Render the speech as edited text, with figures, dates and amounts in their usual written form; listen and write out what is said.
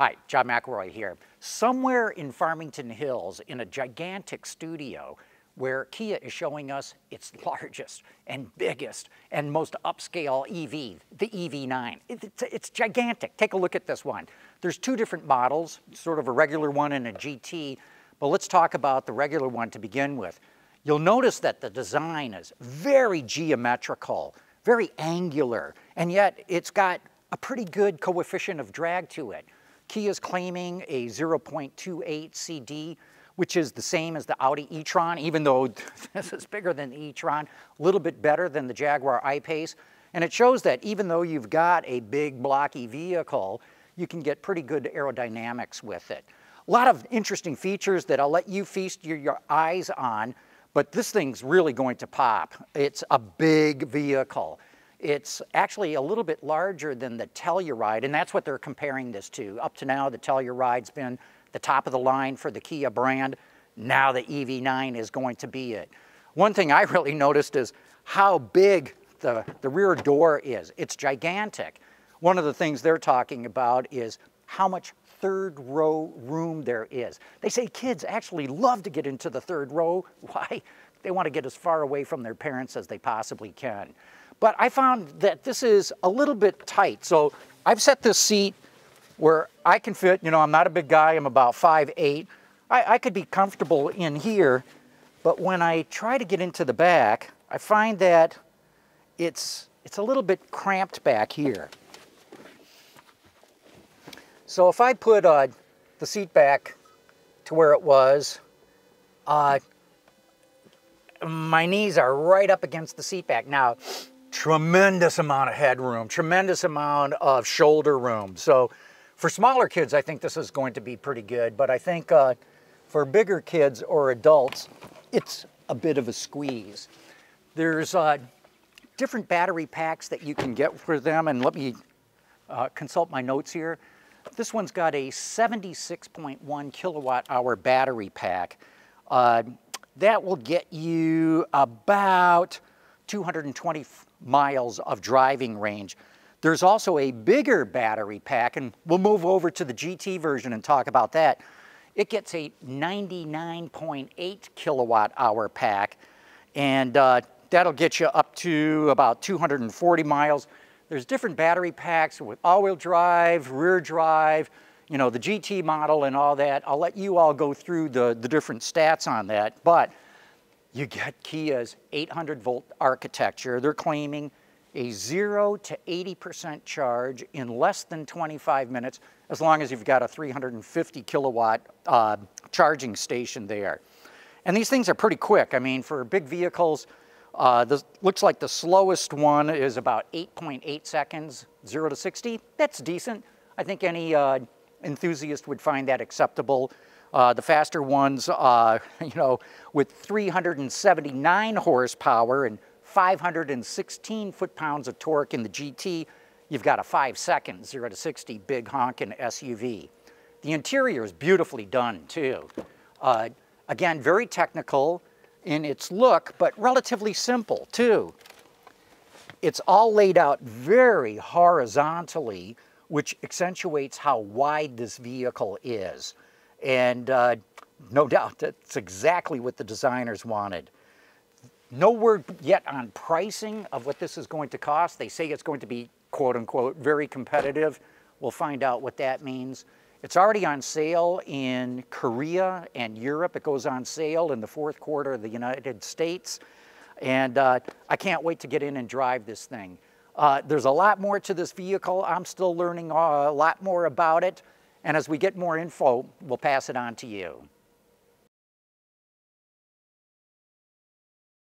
Hi, John McElroy here. Somewhere in Farmington Hills, in a gigantic studio, where Kia is showing us its largest and biggest and most upscale EV, the EV9. It's gigantic. Take a look at this one. There's two different models, sort of a regular one and a GT, but let's talk about the regular one to begin with. You'll notice that the design is very geometrical, very angular, and yet it's got a pretty good coefficient of drag to it. Kia's claiming a 0.28 CD, which is the same as the Audi e-tron, even though this is bigger than the e-tron, a little bit better than the Jaguar I-Pace. And it shows that even though you've got a big blocky vehicle, you can get pretty good aerodynamics with it. A lot of interesting features that I'll let you feast your eyes on, but this thing's really going to pop. It's a big vehicle. It's actually a little bit larger than the Telluride, and that's what they're comparing this to. Up to now, the Telluride's been the top of the line for the Kia brand. Now the EV9 is going to be it. One thing I really noticed is how big the rear door is. It's gigantic. One of the things they're talking about is how much third row room there is. They say kids actually love to get into the third row. Why? They want to get as far away from their parents as they possibly can. But I found that this is a little bit tight. So I've set this seat where I can fit, you know, I'm not a big guy, I'm about 5'8". I could be comfortable in here, but when I try to get into the back, I find that it's a little bit cramped back here. So if I put the seat back to where it was, my knees are right up against the seat back. Now, tremendous amount of headroom, tremendous amount of shoulder room. So for smaller kids, I think this is going to be pretty good, but I think for bigger kids or adults, it's a bit of a squeeze. There's different battery packs that you can get for them, and let me consult my notes here. This one's got a 76.1 kilowatt hour battery pack. That will get you about 220 miles of driving range. There's also a bigger battery pack, and we'll move over to the GT version and talk about that. It gets a 99.8 kilowatt hour pack, and that'll get you up to about 240 miles. There's different battery packs with all-wheel drive, rear drive, you know, the GT model and all that. I'll let you all go through the different stats on that, but you get Kia's 800-volt architecture. They're claiming a 0 to 80% charge in less than 25 minutes, as long as you've got a 350 kilowatt charging station there. And these things are pretty quick. I mean, for big vehicles, this looks like the slowest one is about 8.8 seconds, 0 to 60. That's decent. I think any enthusiast would find that acceptable. The faster ones, you know, with 379 horsepower and 516 foot-pounds of torque in the GT, you've got a 5-second 0 to 60 big honkin' SUV. The interior is beautifully done too. Again, very technical in its look, but relatively simple too. It's all laid out very horizontally, which accentuates how wide this vehicle is. And no doubt that's exactly what the designers wanted. No word yet on pricing of what this is going to cost. They say it's going to be, quote unquote, very competitive. We'll find out what that means. It's already on sale in Korea and Europe. It goes on sale in the fourth quarter of the United States. And I can't wait to get in and drive this thing. There's a lot more to this vehicle. I'm still learning a lot more about it. And as we get more info, we'll pass it on to you.